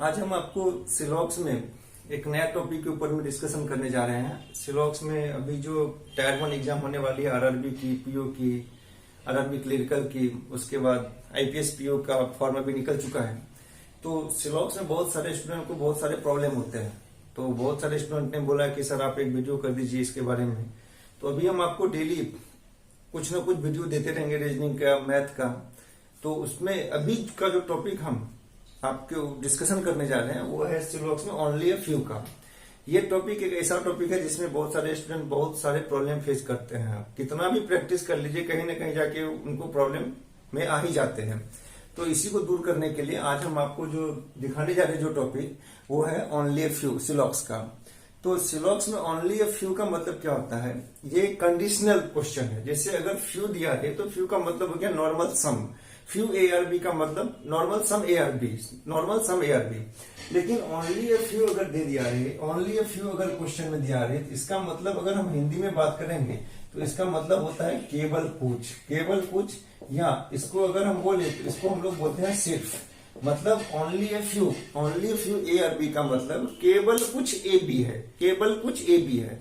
आज हम आपको सिलॉक्स में एक नया टॉपिक के ऊपर में डिस्कशन करने जा रहे हैं। सिलॉक्स में अभी जो टायर 1 एग्जाम होने वाली है, आरआरबी की, पीओ की, आरआरबी क्लरिकल की, उसके बाद आईपीएस पीओ का फॉर्म अभी निकल चुका है। तो सिलॉक्स में बहुत सारे स्टूडेंट को बहुत सारे प्रॉब्लम होते हैं। तो बहुत सारे स्टूडेंट ने बोला कि सर आप एक वीडियो कर दीजिए इसके बारे में। तो अभी हम आपको डेली कुछ ना कुछ वीडियो देते रहेंगे रीजनिंग का, मैथ का। तो उसमें अभी का जो टॉपिक हम आपको डिस्कशन करने जा रहे हैं वो है सिलॉक्स में ओनली अ फ्यू का। ये टॉपिक एक ऐसा टॉपिक है जिसमें बहुत सारे स्टूडेंट बहुत सारे प्रॉब्लम फेस करते हैं। आप कितना भी प्रैक्टिस कर लीजिए, कहीं ना कहीं जाके उनको प्रॉब्लम में आ ही जाते हैं। तो इसी को दूर करने के लिए आज हम आपको जो दिखाने जा रहे हैं जो टॉपिक वो है ओनली अ फ्यू सिलॉक्स का। तो सिलॉक्स में ओनली अ फ्यू का मतलब क्या होता है? ये कंडीशनल क्वेश्चन है। जैसे अगर फ्यू दिया है तो फ्यू का मतलब हो गया नॉर्मल सम। फ्यू ARB का मतलब नॉर्मल सम ARB, नॉर्मल सम ARB। लेकिन ओनली अ फ्यू अगर दे दिया है, ओनली अ फ्यू अगर क्वेश्चन में दिया है, तो इसका मतलब अगर हम हिंदी में बात करेंगे तो इसका मतलब होता है केवल कुछ, केवल कुछ, या इसको अगर हम बोले तो इसको हम लोग बोलते हैं सिर्फ। मतलब ओनली अ फ्यू ARB का मतलब केवल कुछ AB है, केवल कुछ AB है।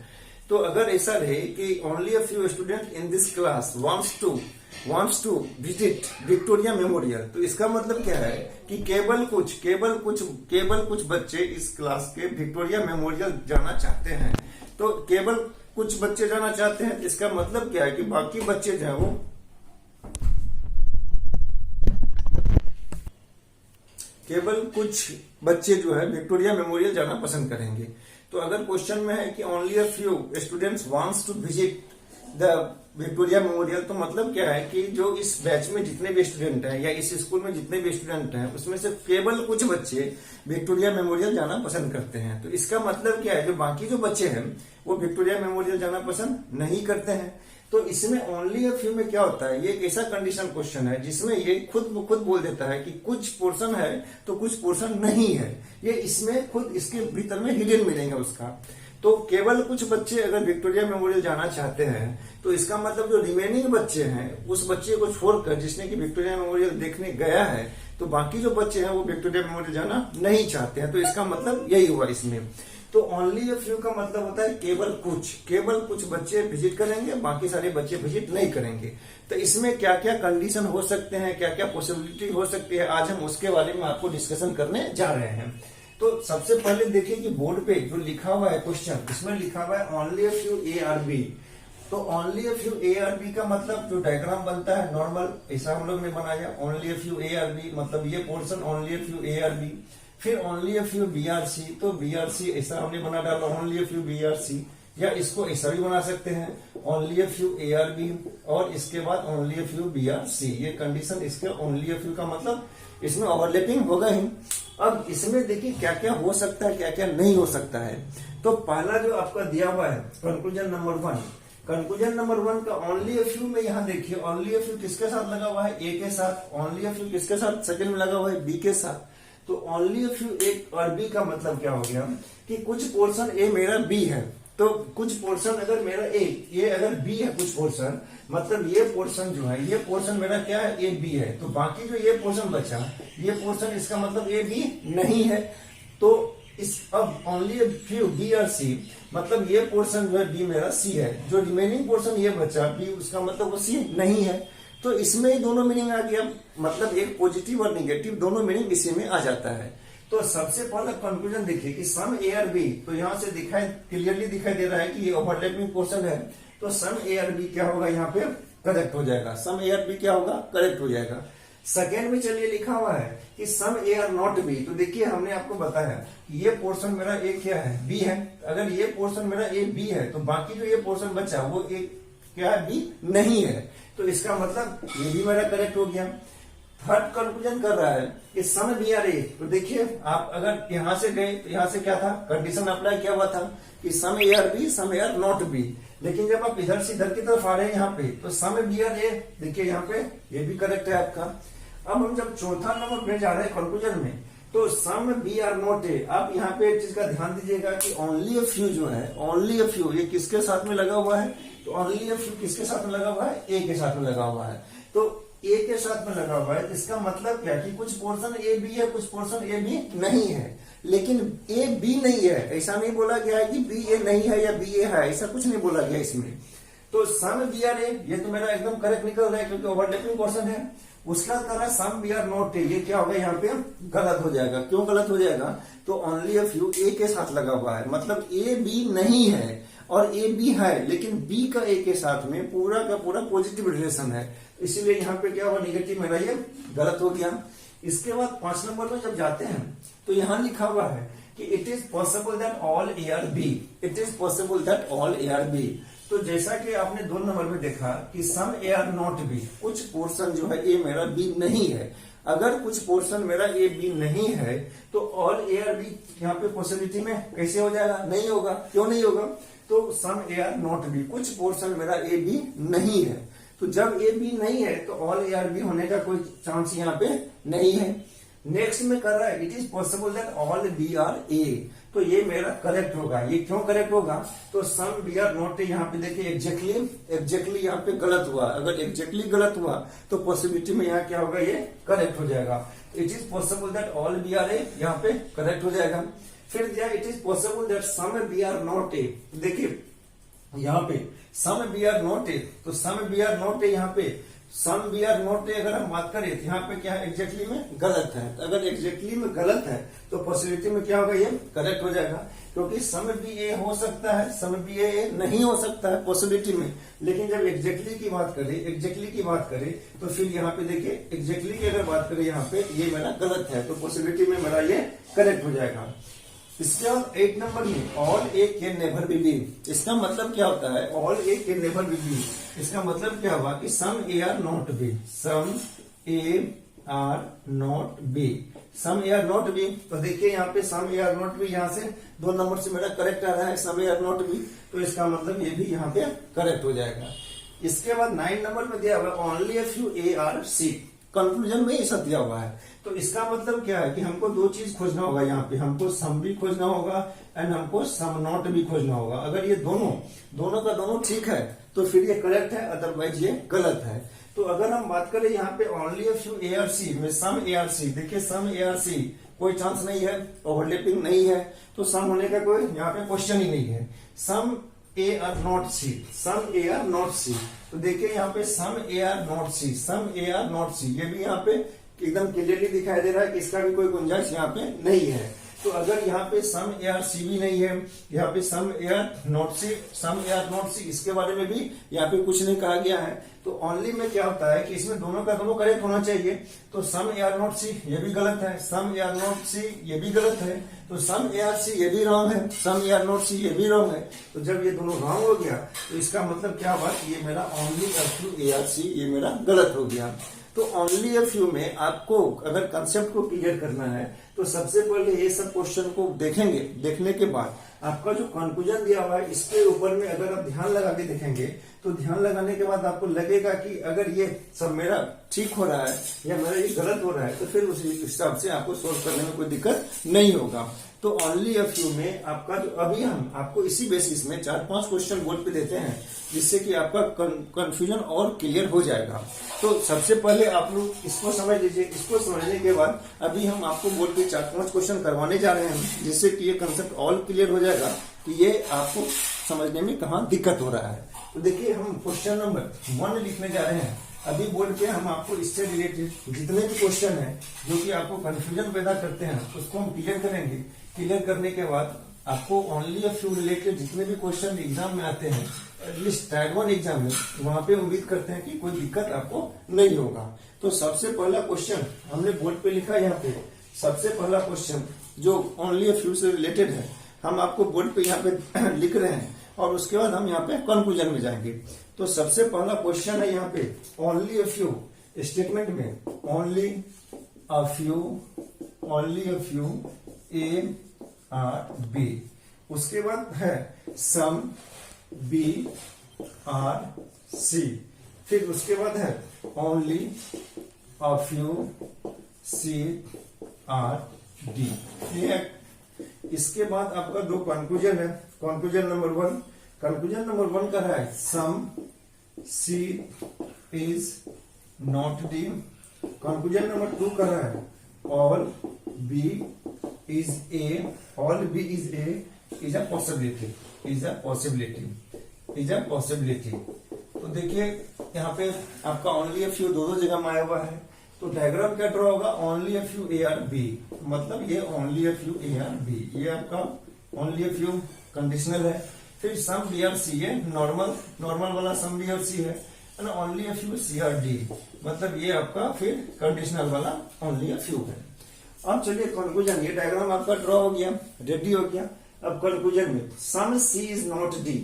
तो अगर ऐसा रहे कि only a few student in this class wants to visit Victoria Memorial, तो इसका मतलब क्या है कि केवल कुछ बच्चे इस क्लास के विक्टोरिया मेमोरियल जाना चाहते हैं। तो केवल कुछ बच्चे जाना चाहते हैं, इसका मतलब क्या है कि बाकी बच्चे जो है वो केवल कुछ बच्चे जो है विक्टोरिया मेमोरियल जाना पसंद करेंगे। तो अगर क्वेश्चन में है कि only a few students wants to visit the Victoria Memorial, तो मतलब क्या है कि जो इस बैच में जितने भी स्टूडेंट हैं या इस स्कूल में जितने भी स्टूडेंट हैं उसमें से केवल कुछ बच्चे विक्टोरिया मेमोरियल जाना पसंद करते हैं। तो इसका मतलब क्या है, जो बाकी जो बच्चे हैं वो विक्टोरिया मेमोरियल जाना पसंद नहीं करते हैं। तो इसमें ओनली अ फ्यू में क्या होता है, ये एक ऐसा कंडीशन क्वेश्चन है जिसमें ये खुद बोल देता है कि कुछ पोर्शन है तो कुछ पोर्शन नहीं है। ये इसमें खुद इसके भीतर में हिडन मिलेगा उसका। तो केवल कुछ बच्चे अगर विक्टोरिया मेमोरियल जाना चाहते हैं तो इसका मतलब जो रिमेनिंग बच्चे हैं उस बच्चे को छोड़कर जिसने कि विक्टोरिया मेमोरियल देखने गया है, तो बाकी जो बच्चे हैं वो विक्टोरिया मेमोरियल जाना नहीं चाहते हैं। तो इसका मतलब यही हुआ इसमें। तो ओनली अ फ्यू का मतलब होता है केवल कुछ बच्चे विजिट करेंगे, बाकी सारे बच्चे विजिट नहीं करेंगे। तो इसमें क्या क्या कंडीशन हो सकते हैं, क्या क्या पॉसिबिलिटी हो सकती है, आज हम उसके बारे में आपको डिस्कशन करने जा रहे हैं। तो सबसे पहले देखिए कि बोर्ड पे जो लिखा हुआ है क्वेश्चन, इसमें लिखा हुआ है ओनली अ फ्यू ARB। तो ओनली अ फ्यू ARB का मतलब जो डायग्राम बनता है नॉर्मल, ऐसा हम लोग ने बनाया। ओनली अ फ्यू ARB मतलब ये portion only a few ARB। फिर ओनली अ फ्यू BRC, तो BRC ऐसा हमने बना डाला ओनली अ फ्यू BRC, या इसको ऐसा भी बना सकते हैं ओनली अ फ्यू ARB और इसके बाद ओनली अ फ्यू BRC। ये कंडीशन इसके ओनली अ फ्यू का मतलब इसमें ओवरलैपिंग होगा ही। अब इसमें देखिए क्या क्या हो सकता है, क्या क्या नहीं हो सकता है। तो पहला जो आपका दिया हुआ है कंक्लूजन नंबर 1, कंक्लूजन नंबर 1 का ओनली अ फ्यू में यहाँ देखिए ओनली अ फ्यू किसके साथ लगा हुआ है, A के साथ। ओनली अ फ्यू किसके साथ सेकंड में लगा हुआ है, B के साथ। तो ओनली अ फ्यू A और B का मतलब क्या हो गया कि कुछ पोर्शन A मेरा B है, तो कुछ पोर्शन अगर मेरा ये अगर B है कुछ पोर्शन, मतलब ये पोर्शन जो है ये पोर्शन मेरा क्या है, A B है। तो बाकी जो ये पोर्शन बचा, ये पोर्शन इसका मतलब A B नहीं है। तो इस अब ओनली अ फ्यू B और C मतलब ये पोर्शन जो है B मेरा C है, जो रिमेनिंग पोर्शन ये बचा B उसका मतलब वो C नहीं है। तो इसमें ही दोनों मीनिंग आ गया, मतलब एक पॉजिटिव और निगेटिव दोनों मीनिंग इसी में आ जाता है। तो सबसे पहला कंक्लूजन देखिए कि सम ARB, तो यहां से क्लियरली दिखाई दे रहा है कि ये ओवरलैपिंग पोर्शन है। तो सम ARB क्या होगा, यहाँ पे करेक्ट हो जाएगा। सम ARB क्या होगा, करेक्ट हो जाएगा। सेकेंड में चलिए लिखा हुआ है कि सम AR नॉट B, तो देखिए हमने आपको बताया कि ये पोर्शन मेरा A क्या है, B है। अगर ये पोर्शन मेरा A B है तो बाकी जो ये पोर्शन बचा वो A क्या है, B नहीं है। तो इसका मतलब ये भी मेरा करेक्ट हो गया। थर्ड कंक्लूजन कर रहा है कि सम BRA, तो देखिए आप अगर यहां से गए तो यहां से क्या था, कंडीशन अप्लाई किया हुआ था कि some ARB some AR not B। लेकिन जब आप इधर से इधर की तरफ आ रहे हैं यहाँ पे तो सम BRA, देखिए यहाँ पे ये भी करेक्ट है आपका। अब हम जब चौथा नंबर पे जा रहे हैं कंक्लूजन में, तो सम BR नॉट A, आप यहाँ पे एक चीज का ध्यान दीजिएगा कि ओनली अ फ्यू जो है, ओनली अ फ्यू ये किसके साथ में लगा हुआ है, तो ओनली अ फ्यू किसके साथ में लगा हुआ है, A के साथ में लगा हुआ है। तो ए के साथ में लगा हुआ है, इसका मतलब क्या कि कुछ पोर्शन ए बी है, कुछ पोर्शन ए बी नहीं है, लेकिन ए बी नहीं है, ऐसा नहीं बोला गया है कि बी ए नहीं है या बी ए है, ऐसा कुछ नहीं बोला गया इसमें। तो सम बी आर ए, ये तो मेरा एकदम करेक्ट निकल रहा है क्योंकि ओवरलैपिंग पोर्शन है। उसका तरह some B are not A, ये क्या होगा यहाँ पे गलत हो जाएगा। क्यों गलत हो जाएगा? तो ओनली अ फ्यू ए के साथ लगा हुआ है, मतलब ए बी नहीं है और ए बी है, लेकिन बी का ए के साथ में पूरा का पूरा पॉजिटिव रिलेशन है, इसीलिए यहाँ पे क्या हुआ, निगेटिव मेरा ये गलत हो गया। इसके बाद 5 नंबर में जब जाते हैं तो यहाँ लिखा हुआ है कि it is possible that all A are B, it is possible that all A are B. तो जैसा कि आपने 2 नंबर में देखा कि some A are not B, कुछ पोर्शन जो है ए मेरा बी नहीं है। अगर कुछ पोर्शन मेरा ए बी नहीं है तो ऑल ए आर बी यहाँ पे पॉसिबिलिटी में कैसे हो जाएगा? नहीं होगा। क्यों नहीं होगा? तो some A are not B, कुछ पोर्शन मेरा ए बी नहीं है। तो जब ए बी नहीं है तो ऑल ए आर बी होने का कोई चांस यहाँ पे नहीं है। नेक्स्ट में कर रहा है it is possible that all B are A, तो ये मेरा करेक्ट होगा। ये क्यों करेक्ट होगा? तो some B are not A, यहाँ पे देखिए एग्जैक्टली यहाँ पे गलत हुआ। अगर एग्जैक्टली गलत हुआ तो पॉसिबिलिटी में यहाँ क्या होगा, ये करेक्ट हो जाएगा। It is possible that all B are A, यहाँ पे करेक्ट हो जाएगा। फिर दिया it is possible that some B are not A, देखिए यहाँ पे some B are not A, तो some B are not A, यहाँ पे some B are not A अगर हम बात करें तो यहाँ पे क्या है, एग्जैक्टली में गलत है। तो अगर एग्जैक्टली में गलत है तो पॉसिबिलिटी में क्या होगा, ये करेक्ट हो जाएगा। क्योंकि सम बी ए हो सकता है, सम बी ए नहीं हो सकता है पॉसिबिलिटी में, लेकिन जब एग्जैक्टली की बात करें तो फिर यहाँ पे देखिए एग्जैक्टली की अगर बात करें यहाँ पे ये मेरा गलत है, तो पॉसिबिलिटी में मेरा ये करेक्ट हो जाएगा। इसके बाद 8 नंबर में all A can never be B, इसका मतलब क्या होता है? All A can never be B, इसका मतलब क्या हुआ कि some A are not B, some A are not B, some A are not B. तो देखिए यहाँ पे some A are not B, यहाँ से 2 नंबर से मेरा करेक्ट आ रहा है some A are not B, तो इसका मतलब ये भी यहाँ पे करेक्ट हो जाएगा। इसके बाद 9 नंबर में दिया हुआ only a few A are C, conclusion में ऐसा दिया हुआ है। तो इसका मतलब क्या है कि हमको 2 चीज खोजना होगा यहाँ पे, हमको सम भी खोजना होगा एंड हमको सम नॉट भी खोजना होगा। अगर ये दोनों का दोनों ठीक है तो फिर ये करेक्ट है, अदरवाइज ये गलत है। तो अगर हम बात करें यहाँ पे only a few A are C में सम ए आर सी, देखिए सम ए आर सी कोई चांस नहीं है, ओवरलैपिंग नहीं है, तो सम होने का कोई यहाँ पे क्वेश्चन ही नहीं है। Some A are not C, some A are not C, तो देखिए यहाँ पे some A are not C, some A are not C, ये भी यहाँ पे एकदम क्लियरली दिखाई दे रहा है कि इसका भी कोई गुंजाइश यहाँ पे नहीं है। तो अगर यहाँ पे सम ए आर सी भी नहीं है, यहाँ पे some A are not C, some A are not C, इसके बारे में भी यहाँ पे कुछ नहीं कहा गया है। तो ओनली में क्या होता है कि इसमें दोनों का दोनों करेक्ट होना चाहिए। तो some A are not C ये भी गलत है, some A are not C ये भी गलत है, तो सम ए आर सी ये भी रॉन्ग है, some A are not C ये भी रॉन्ग है। तो जब ये दोनों रॉन्ग हो गया तो इसका मतलब क्या हुआ, ये मेरा only a few A are C ये मेरा गलत हो गया। तो ओनली अ फ्यू में आपको अगर कंसेप्ट को क्लियर करना है तो सबसे पहले ये सब क्वेश्चन को देखेंगे, देखने के बाद आपका जो कंक्लूजन दिया हुआ है इसके ऊपर में अगर आप ध्यान लगा के देखेंगे तो ध्यान लगाने के बाद आपको लगेगा कि अगर ये सब मेरा ठीक हो रहा है या मेरा ये गलत हो रहा है तो फिर उस हिसाब से आपको सोल्व करने में कोई दिक्कत नहीं होगा। तो ओनली अ फ्यू में आपका जो अभी हम आपको इसी बेसिस में 4-5 क्वेश्चन बोर्ड पे देते हैं जिससे कि आपका कंफ्यूजन और क्लियर हो जाएगा। तो सबसे पहले आप लोग इसको समझ लीजिए, इसको समझने के बाद अभी हम आपको बोर्ड पे 4-5 क्वेश्चन करवाने जा रहे हैं जिससे कि ये कंसेप्ट और क्लियर हो जाएगा कि ये आपको समझने में कहाँ दिक्कत हो रहा है। तो देखिए हम क्वेश्चन नंबर 1 लिखने जा रहे हैं। अभी बोर्ड पे हम आपको इससे रिलेटेड जितने भी क्वेश्चन हैं जो कि आपको कंफ्यूजन पैदा करते हैं उसको हम क्लियर करेंगे। क्लियर करने के बाद आपको ओनली अ फ्यू रिलेटेड जितने भी क्वेश्चन एग्जाम में आते हैं, एटलीस्ट टायर 1 एग्जाम में, वहां पे उम्मीद करते हैं कि कोई दिक्कत आपको नहीं होगा। तो सबसे पहला क्वेश्चन हमने बोर्ड पे लिखा है यहाँ पे। सबसे पहला क्वेश्चन जो ओनली अ फ्यू से रिलेटेड है हम आपको बोर्ड पे यहाँ पे लिख रहे हैं और उसके बाद हम यहाँ पे कंक्लूजन में जाएंगे। तो सबसे पहला क्वेश्चन है यहाँ पे ओनली अ फ्यू स्टेटमेंट में, only a few A are B, उसके बाद है सम बी आर सी, फिर उसके बाद है only a few C are D. इसके बाद आपका 2 कंक्लूजन है। कंक्लूजन नंबर 1 का है some C is not D. Conclusion number 2 कर रहा है all B is A, all B is A is a possibility, is a possibility, is a possibility. तो देखिए यहाँ पे आपका ओनली अ फ्यू दो जगह में आया हुआ है, तो डायग्राम क्या ड्रॉ होगा, only a few A are B, मतलब ये only a few A are B, ये आपका ओनली अ फ्यू कंडीशनल है। फिर सम बी आर सी है, नॉर्मल नॉर्मल वाला सम बी आर सी है, only a few C are D, मतलब ये आपका फिर कंडीशनल वाला ओनली अ फ्यू है। अब चलिए कंक्लूजन, ये डायग्राम आपका ड्रॉ हो गया, रेडी हो गया। अब कंक्लूजन में some C is not D,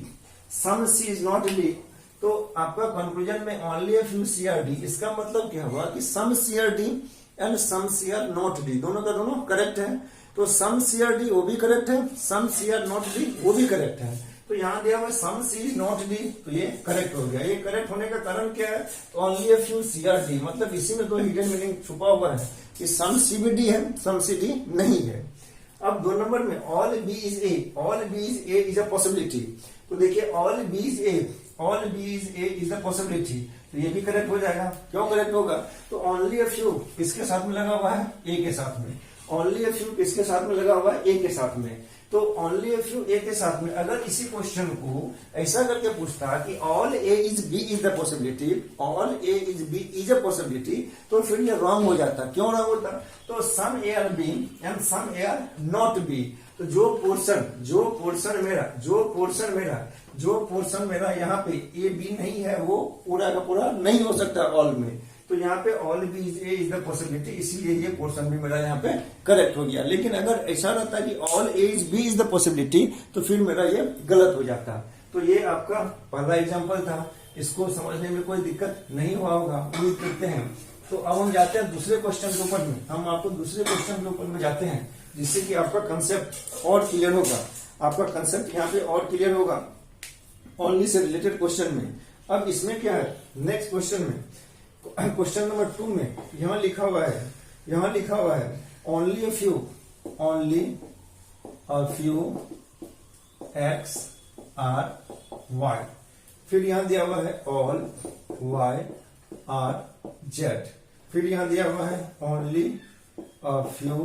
some C is not D, तो आपका कंक्लूजन में only a few C are D, इसका मतलब क्या हुआ कि some C are D and some C are not D, दोनों का दोनों करेक्ट है। तो सम सी आर डी वो भी करेक्ट है, some C are not D वो भी करेक्ट है। तो यहाँ दिया हुआ सम सी इज नॉट डी, तो ये करेक्ट हो गया। ये करेक्ट होने का कारण क्या है, तो only a few C are D, मतलब इसी में दो हिडन मीनिंग छुपा हुआ है कि सम सी भी डी है, सम सी डी नहीं है। अब 2 नंबर में all B is A, all B is A is a possibility, तो देखिए all B is A, all B is A is the possibility, तो ये भी करेक्ट हो जाएगा। क्यों करेक्ट होगा, तो ओनली अ फ्यू किसके साथ में लगा हुआ है, ए के साथ में, ओनली अ फ्यू किसके साथ में लगा हुआ है, ए के साथ में। तो ओनली अ फ्यू ए के साथ में अगर इसी क्वेश्चन को ऐसा करके पूछता कि all A is B is the possibility, all A is B is a possibility, तो फिर ये रॉन्ग हो जाता। क्यों रॉन्ग होता, तो some A are B and some A are not B, तो जो पोर्शन मेरा यहाँ पे ए बी नहीं है, वो पूरा का पूरा नहीं हो सकता ऑल में। तो यहाँ पे all B is A is the possibility, इसीलिए ये पोर्शन भी मेरा यहाँ पे करेक्ट हो गया। लेकिन अगर ऐसा रहता कि all A is B is the possibility, तो फिर मेरा ये गलत हो जाता। तो ये आपका पहला एग्जाम्पल था, इसको समझने में कोई दिक्कत नहीं हुआ होगा, उम्मीद करते हैं। तो अब हम जाते हैं दूसरे क्वेश्चन के ऊपर में, हम आपको दूसरे क्वेश्चन के ऊपर में जाते हैं, जिससे कि आपका कंसेप्ट और क्लियर होगा, आपका कंसेप्ट यहाँ पे और क्लियर होगा ओनली से रिलेटेड क्वेश्चन में। अब इसमें क्या है, नेक्स्ट क्वेश्चन में, क्वेश्चन नंबर 2 में यहां लिखा हुआ है only a few, only a few X are Y, फिर यहां दिया हुआ है ऑल वाई आर जेड, फिर यहां दिया हुआ है only a few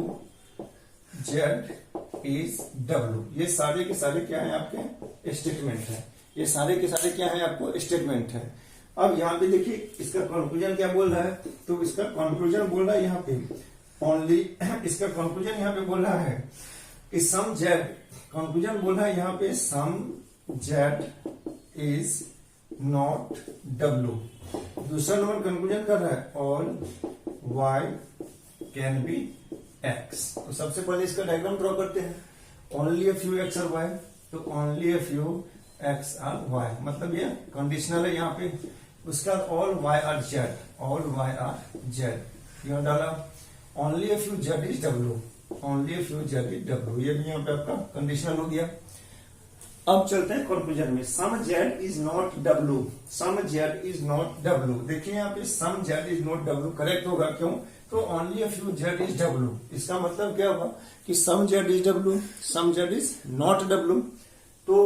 Z is W. ये सारे के सारे क्या है, आपके स्टेटमेंट है, ये सारे के सारे क्या है, आपको स्टेटमेंट है। अब यहाँ पे देखिए इसका कंक्लूजन क्या बोल रहा है, तो इसका कंक्लूजन बोल रहा है यहाँ पे ओनली, इसका कंक्लूजन यहाँ पे बोल रहा है कि सम जेड, कंक्लूजन बोल रहा है यहाँ पे some Z is not W. दूसरा नंबर कंक्लूजन कर रहा है all Y can be X. तो सबसे पहले इसका डायग्राम ड्रॉ करते हैं, ओनली अ फ्यू एक्स और वाई, तो only a few X are Y, मतलब ये कंडीशनल है यहाँ पे। उसका all Y are Z, all Y are Z यहाँ डाला, only a few Z is W, only a few Z is W, ये भी यहाँ पे आपका कंडीशनल हो गया। अब चलते हैं कंक्लूजन में, some Z is not W, some Z is not W, देखिए यहाँ पे some Z is not W correct होगा। क्यों, तो only a few Z is W, इसका मतलब क्या होगा कि some Z is W, some Z is not W. तो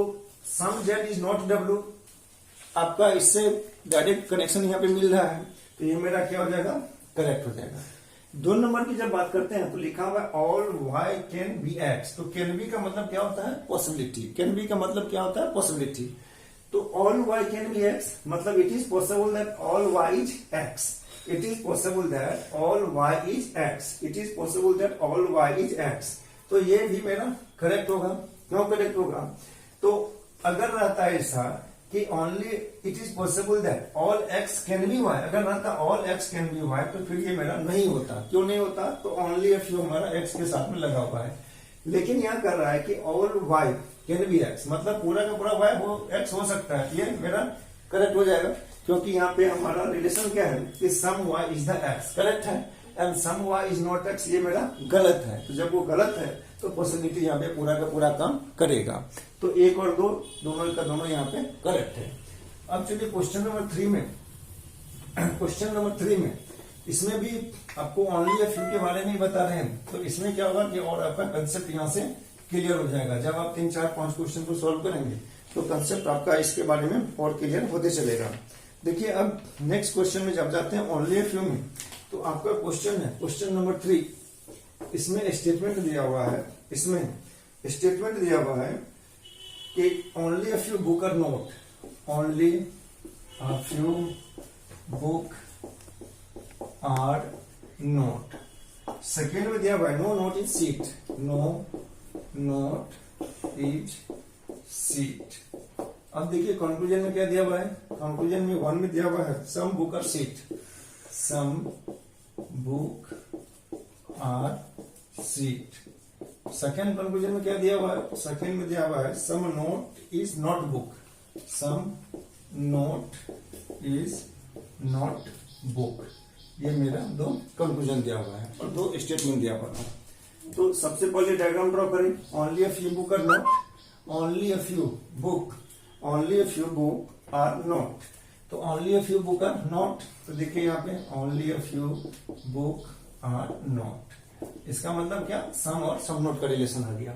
some Z is not W, आपका इससे डायरेक्ट कनेक्शन यहाँ पे मिल रहा है, तो ये मेरा क्या हो जाएगा, करेक्ट हो जाएगा। 2 नंबर की जब बात करते हैं तो लिखा हुआ है all Y can be X, तो कैन बी का मतलब क्या होता है, पॉसिबिलिटी, कैन बी का मतलब क्या होता है, पॉसिबिलिटी। तो all Y can be X, मतलब it is possible that all Y is X, it is possible that all Y is X, it is possible that all Y is X, तो ये भी मेरा करेक्ट होगा। क्यों correct होगा, तो अगर रहता है ऐसा कि only it is possible that all X can be Y, अगर रहता all X can be Y, तो फिर ये मेरा नहीं होता। क्यों नहीं होता, तो ओनली अ फ्यू हमारा एक्स के साथ में लगा हुआ है। लेकिन यहाँ कर रहा है कि all Y can be X, मतलब पूरा का पूरा वाई वो एक्स हो सकता है, ये मेरा करेक्ट हो जाएगा। क्योंकि यहाँ पे हमारा रिलेशन क्या है कि some Y is the X, correct है, and some Y is not X, ये मेरा गलत है। तो जब वो गलत है तो पॉसिबिलिटी यहाँ पे पूरा का पूरा काम करेगा। तो 1 और 2 दोनों का दोनों यहाँ पे करेक्ट है। अब चलिए क्वेश्चन नंबर 3 में, क्वेश्चन नंबर 3 में इसमें भी आपको ओनली अ फ्यू के बारे में ही बता रहे हैं, तो इसमें क्या होगा कि और आपका कंसेप्ट यहाँ से क्लियर हो जाएगा। जब आप 3, 4, 5 क्वेश्चन को सॉल्व करेंगे तो कंसेप्ट आपका इसके बारे में और क्लियर होते चलेगा। देखिए अब नेक्स्ट क्वेश्चन में जब जाते हैं ओनली फ्यू में, तो आपका क्वेश्चन है क्वेश्चन नंबर 3। इसमें स्टेटमेंट दिया हुआ है, इसमें स्टेटमेंट दिया हुआ है कि only a few book are note, only a few book are note. Second में दिया हुआ है no note is seat, no note is seat. अब देखिए कंक्लूजन में क्या दिया हुआ है, कंक्लूजन में 1 में दिया हुआ है some book are seat, some book are seat. Second conclusion में क्या दिया हुआ है, सेकेंड में दिया हुआ है some note is not book, some note is not book. ये मेरा 2 कंक्लूजन दिया हुआ है और 2 स्टेटमेंट दिया हुआ है। तो सबसे पहले डायग्राम ड्रॉ करें, only a few book are note, only a few book, only a few book are note. तो only a few book are note, तो देखिए यहाँ पे only a few book are note, इसका मतलब क्या, सम और सम नोट का रिलेशन आ गया।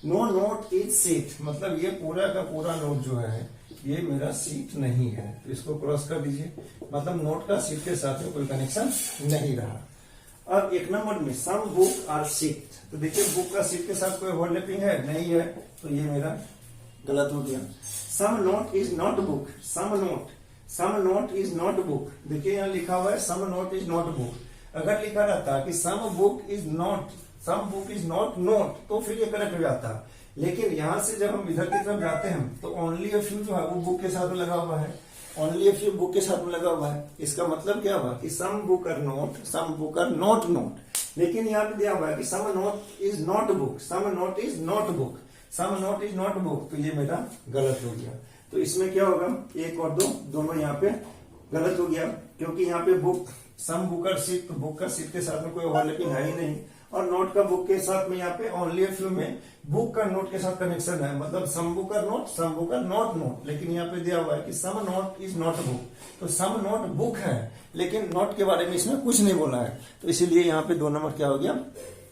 नो नोट इज सीट, मतलब ये पूरा का पूरा नोट जो है ये मेरा सीट नहीं है, तो इसको क्रॉस कर दीजिए, मतलब नोट का सीट के साथ में कोई कनेक्शन नहीं रहा। अब 1 नंबर में सम बुक आर सीट, तो देखिए बुक का सीट के साथ कोई ओवरलैपिंग है नहीं है, तो ये मेरा गलत हो गया। Some note is not book, some note is not book, देखिए यहाँ लिखा हुआ है some note is not book. अगर लिखा रहता कि some book is not note, तो फिर ये करेक्ट हो जाता। लेकिन यहां से जब हम इधर की तरफ जाते हैं तो ओनली अ फ्यू जो है वो बुक के साथ में लगा हुआ है, ओनली अ फ्यू बुक के साथ में लगा हुआ है। इसका मतलब क्या हुआ कि some book are not note, लेकिन यहाँ पे दिया हुआ है कि some note is not book, some note is not book, some note is not book, तो ये मेरा गलत हो गया। तो इसमें क्या होगा, 1 और 2 दोनों यहाँ पे गलत हो गया, क्योंकि यहाँ पे book some book are seat, तो बुक का सीट के साथ में कोई ओवरलैपिंग है ही नहीं, और नोट का बुक के साथ में यहाँ पे ओनली अ फ्यू में बुक का नोट के साथ कनेक्शन है, मतलब some book are not note, लेकिन यहाँ पे दिया हुआ है कि some note is not book, तो सम नोट बुक है लेकिन नोट के बारे में इसमें कुछ नहीं बोला है, तो इसीलिए यहाँ पे 2 नंबर क्या हो गया,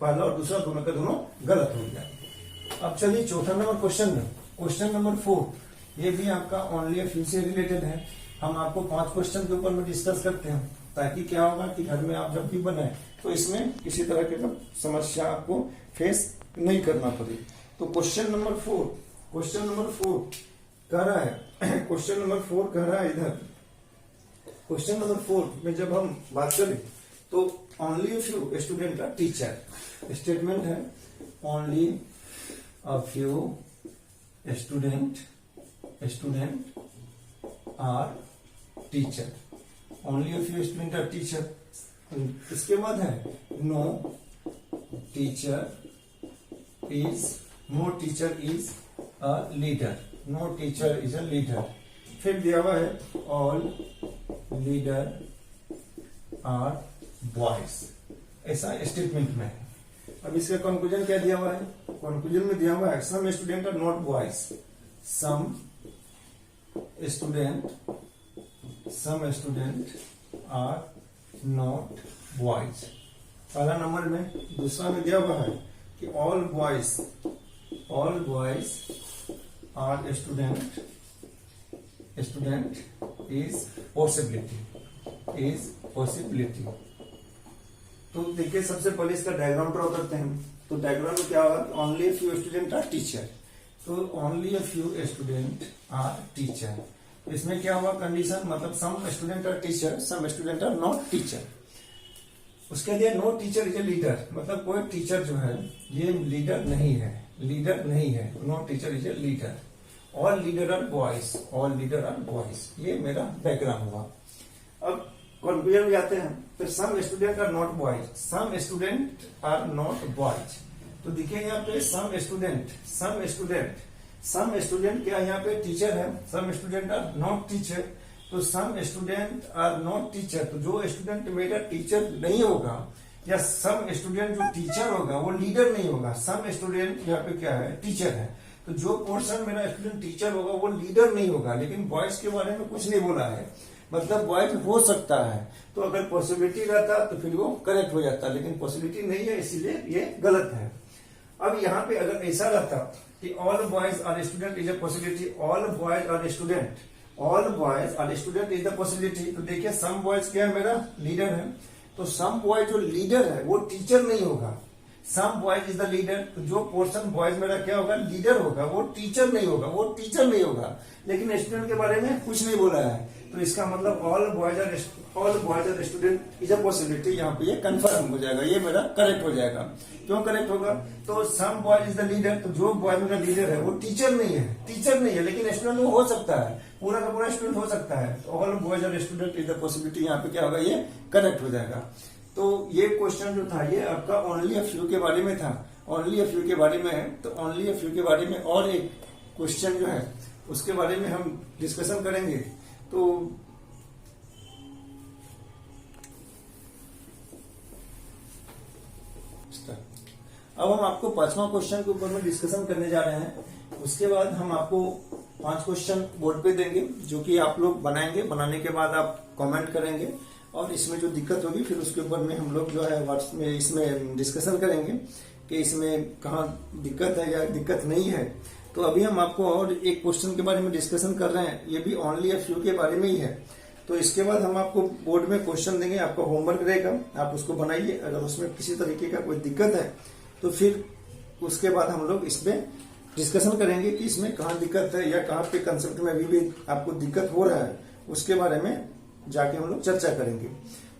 पहला और दूसरा दोनों का दोनों गलत हो गया। अब चलिए चौथा नंबर क्वेश्चन में, क्वेश्चन नंबर 4, ये भी आपका ओनली अ फ्यू से रिलेटेड है। हम आपको 5 क्वेश्चन के ऊपर में डिस्कस करते हैं, ताकि क्या होगा कि घर में आप जब भी बनाए तो इसमें किसी तरह की समस्या आपको फेस नहीं करना पड़े। तो क्वेश्चन नंबर 4 कह रहा है क्वेश्चन नंबर 4 कह रहा है इधर, क्वेश्चन नंबर 4 में जब हम बात करें तो only a few student are teacher, statement है only a few student are teacher, only a few student are teacher. इसके बाद है no teacher is a leader, no teacher is a leader. फिर दिया हुआ है ऑल लीडर आर बॉयज, ऐसा statement में है। अब इसका कंक्लूजन क्या दिया हुआ है, कंक्लूजन में दिया हुआ है some student are not boys, some student are not boys, पहला नंबर में। दूसरा में दिया हुआ है कि all boys are student is possibility. तो देखिए सबसे पहले इसका डायग्राम ड्रॉ करते हैं। तो डायग्राम में क्या होगा, only few student are teacher, तो only a few student are teacher. इसमें क्या हुआ कंडीशन, मतलब some student are teacher, some student are not teacher. उसके लिए no teacher is a leader, मतलब कोई टीचर जो है ये लीडर नहीं है, no teacher is a leader. All leader are boys, ये मेरा डायग्राम हुआ। अब कंक्लूजन में जाते हैं, फिर some student are not boys, तो देखिए यहाँ पे सम स्टूडेंट क्या यहाँ पे टीचर है, some student are not teacher, तो some student are not teacher, तो जो स्टूडेंट मेरा टीचर नहीं होगा या सम स्टूडेंट जो टीचर होगा वो लीडर नहीं होगा। सम स्टूडेंट यहाँ पे क्या है, टीचर है, तो जो पोर्शन मेरा स्टूडेंट टीचर होगा वो लीडर नहीं होगा। लेकिन बॉयज के बारे में कुछ नहीं बोला है, मतलब बॉयज हो सकता है, तो अगर पॉसिबिलिटी रहता तो फिर वो करेक्ट हो जाता, लेकिन पॉसिबिलिटी नहीं है, इसीलिए ये गलत है। अब यहाँ पे अगर ऐसा रहता कि all boys are student is a possibility, all boys are student, all boys are student is the possibility. तो देखिए सम बॉयज क्या है, मेरा लीडर है, तो सम बॉय जो लीडर है वो टीचर नहीं होगा। Some boys is the leader, तो जो पोर्शन बॉयज मेरा क्या होगा, लीडर होगा, वो टीचर नहीं होगा, वो टीचर नहीं होगा। लेकिन स्टूडेंट के बारे में कुछ नहीं बोला है, तो इसका मतलब all boys are student is a possibility, यहाँ पे ये कंफर्म हो जाएगा, ये मेरा करेक्ट हो जाएगा। क्यों करेक्ट होगा, तो some boys is the leader, तो जो बॉय मेरा लीडर है वो टीचर नहीं है, लेकिन स्टूडेंट वो हो सकता है, पूरा का पूरा स्टूडेंट हो सकता है। तो all boys are student is the possibility, यहाँ पे क्या होगा, ये करेक्ट हो जाएगा। तो ये क्वेश्चन जो था ये आपका ओनली अ फ्यू के बारे में था, ओनली अ फ्यू के बारे में है। तो ओनली अ फ्यू के बारे में और एक क्वेश्चन जो है उसके बारे में हम डिस्कशन करेंगे। तो अब हम आपको 5वां क्वेश्चन के ऊपर में डिस्कशन करने जा रहे हैं। उसके बाद हम आपको 5 क्वेश्चन बोर्ड पे देंगे जो कि आप लोग बनाएंगे, बनाने के बाद आप कमेंट करेंगे और इसमें जो दिक्कत होगी फिर उसके ऊपर में हम लोग जो है व्हाट्सएप में इसमें डिस्कशन करेंगे कि इसमें कहाँ दिक्कत है या दिक्कत नहीं है। तो अभी हम आपको और एक क्वेश्चन के बारे में डिस्कशन कर रहे हैं, ये भी ओनली अ फ्यू के बारे में ही है। तो इसके बाद हम आपको बोर्ड में क्वेश्चन देंगे, आपका होमवर्क रहेगा, आप उसको बनाइए। अगर उसमें किसी तरीके का कोई दिक्कत है तो फिर उसके बाद हम लोग इसमें डिस्कशन करेंगे कि इसमें कहाँ दिक्कत है या कहाँ पे कंसेप्ट में अभी भी आपको दिक्कत हो रहा है, उसके बारे में जाके हम लोग चर्चा करेंगे।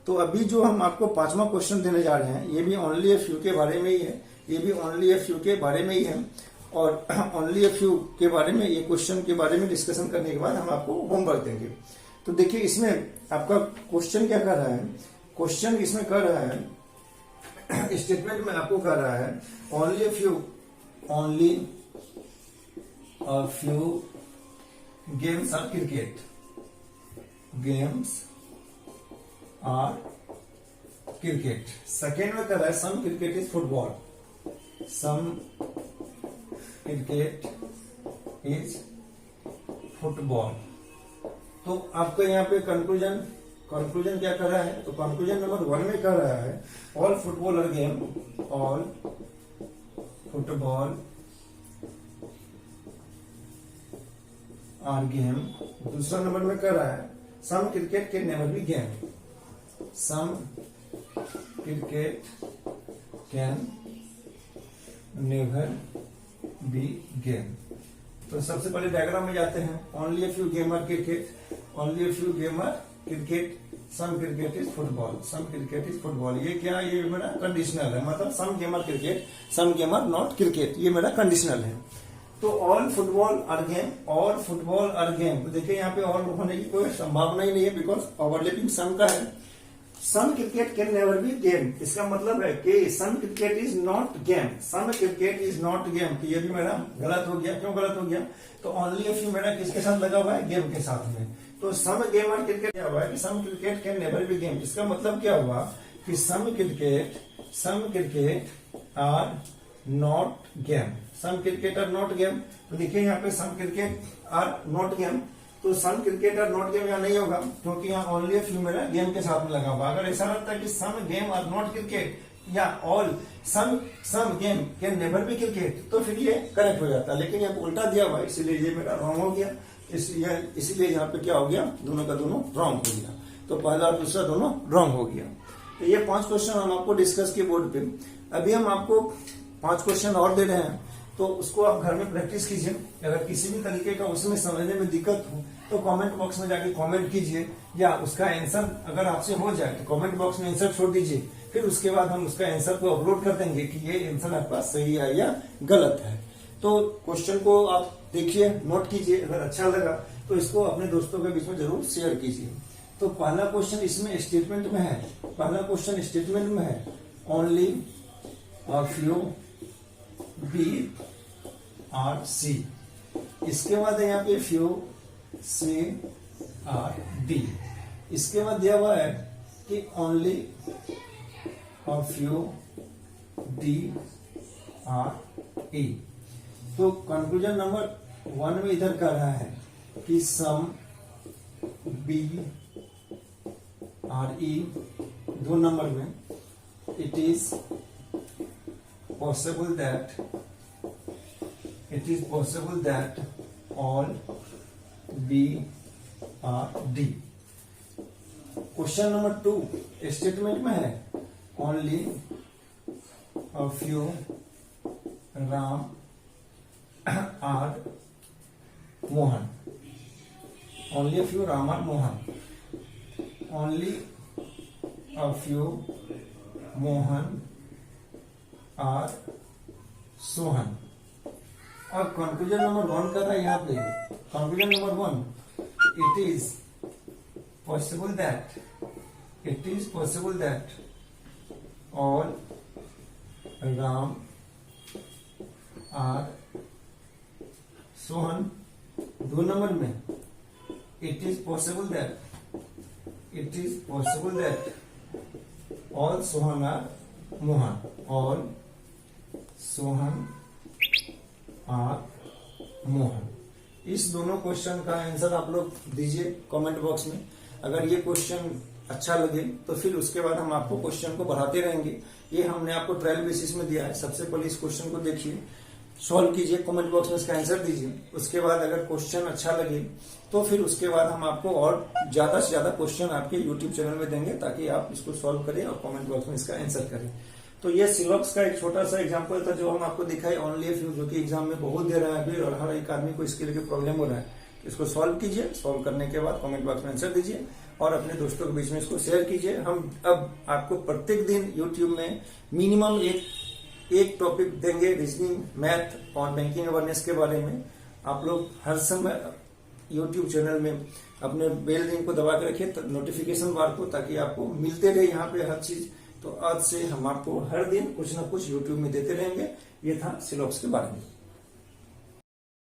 तो अभी जो हम आपको 5वां क्वेश्चन देने जा रहे हैं ये भी ओनली अ फ्यू के बारे में ही है, ये भी ओनली अ फ्यू के बारे में ही है। और ओनली अ फ्यू के बारे में ये क्वेश्चन के बारे में डिस्कशन करने के बाद हम आपको होमवर्क देंगे। तो देखिए इसमें आपका क्वेश्चन क्या कर रहा है, क्वेश्चन इसमें कर रहा है, स्टेटमेंट में आपको कर रहा है only a few games are cricket, games are cricket. Second में कर रहा है some cricket is football, some cricket is football. तो आपका यहाँ पे कंक्लूजन क्या कर रहा है, तो कंक्लूजन नंबर 1 में कर रहा है all football are game, all football are game. दूसरा नंबर में कर रहा है some cricket can never be game, some cricket can never be game. तो सबसे पहले डायग्राम में जाते हैं, only a few game are cricket, only a few game are cricket, some cricket is football, some cricket is football. ये क्या, ये मेरा कंडीशनल है, मतलब some game are cricket, some game are not cricket, ये मेरा कंडीशनल है। तो all football are game, all football are game. तो देखिए यहाँ पे और होने की कोई संभावना ही नहीं है, बिकॉज ओवरलैपिंग सम का है। Some cricket can never be game, इसका मतलब है कि some cricket is not game, some cricket is not game. तो ये भी मेरा गलत हो गया। क्यों गलत हो गया, तो ओनली अ फ्यू मेरा किसके साथ लगा हुआ है, गेम के साथ में। तो सम गेम और क्रिकेट क्या हुआ है कि some cricket can never be game. इसका मतलब क्या हुआ कि some cricket are not game, some cricket are not game. तो देखिए यहाँ पे some cricket are not game, तो some cricket are not game यहाँ नहीं होगा क्योंकि यहाँ ओनली अ फ्यू मेरा गेम के साथ में लगा हुआ। अगर ऐसा रहता है कि some game are not cricket या all some game can never be cricket, तो फिर ये करेक्ट हो जाता। लेकिन यहाँ उल्टा दिया हुआ, इसीलिए ये मेरा रॉन्ग हो गया। इसीलिए यहाँ पे क्या हो गया, दोनों का दोनों रॉन्ग हो गया। तो पहला और दूसरा दोनों रॉन्ग हो गया। तो ये 5 क्वेश्चन हम आपको डिस्कस किए बोर्ड पे। अभी हम आपको 5 क्वेश्चन और दे रहे हैं, तो उसको आप घर में प्रैक्टिस कीजिए। अगर किसी भी तरीके का उसमें समझने में दिक्कत हो तो कमेंट बॉक्स में जाके कमेंट कीजिए, या उसका आंसर अगर आपसे हो जाए तो कमेंट बॉक्स में आंसर छोड़ दीजिए। फिर उसके बाद हम उसका आंसर को अपलोड कर देंगे कि ये आंसर आपका सही है या गलत है। तो क्वेश्चन को आप देखिए, नोट कीजिए, अगर अच्छा लगा तो इसको अपने दोस्तों के बीच में जरूर शेयर कीजिए। तो पहला क्वेश्चन इसमें स्टेटमेंट में है, पहला क्वेश्चन स्टेटमेंट में है only a few B are C. इसके बाद है यहाँ पे फ्यू सी आर डी। इसके बाद दिया हुआ है कि only a few D R E. तो कंक्लूजन नंबर 1 में इधर कर रहा है कि some B are E 2 number में it is possible that all B are D. Question number 2 statement में है only a few Ram are Mohan. Only a few Ram are Mohan. Only a few Mohan are Sohan. और कंक्लूजन नंबर 1 कर रहा है यहाँ पे। Conclusion number 1, it is possible that all Ram are Sohan. 2 number में it is possible that all Sohan are Mohan. All Sohan are Mohan. इस दोनों question का आंसर आप लोग दीजिए कमेंट बॉक्स में। अगर ये क्वेश्चन अच्छा लगे तो फिर उसके बाद हम आपको क्वेश्चन को बढ़ाते रहेंगे। ये हमने आपको ट्रायल बेसिस में दिया है। सबसे पहले इस क्वेश्चन को देखिए, सॉल्व कीजिए, कमेंट बॉक्स में इसका आंसर दीजिए। उसके बाद अगर क्वेश्चन अच्छा लगे तो फिर उसके बाद हम आपको और ज्यादा से ज्यादा क्वेश्चन आपके यूट्यूब चैनल में देंगे ताकि आप इसको सॉल्व करें और कमेंट बॉक्स में इसका आंसर करें। तो ये सिलॉक्स का एक छोटा सा एग्जांपल था जो हम आपको दिखाए ओनली फ्यू, जो कि एग्जाम में बहुत दे रहा है अभी और हर एक आदमी को इसके लिए प्रॉब्लम हो रहा है। इसको सॉल्व कीजिए, सॉल्व करने के बाद कमेंट बॉक्स में आंसर दीजिए और अपने दोस्तों के बीच में इसको शेयर कीजिए। हम अब आपको प्रत्येक दिन यूट्यूब में मिनिमम एक टॉपिक देंगे, रीजनिंग, मैथ और बैंकिंग अवेयरनेस के बारे में। आप लोग हर समय यूट्यूब चैनल में अपने बेल लिंक को दबा के रखिए, नोटिफिकेशन बार को, ताकि आपको मिलते रहे यहाँ पे हर चीज। तो आज से हम आपको हर दिन कुछ ना कुछ यूट्यूब में देते रहेंगे। ये था सिलॉक्स के बारे में।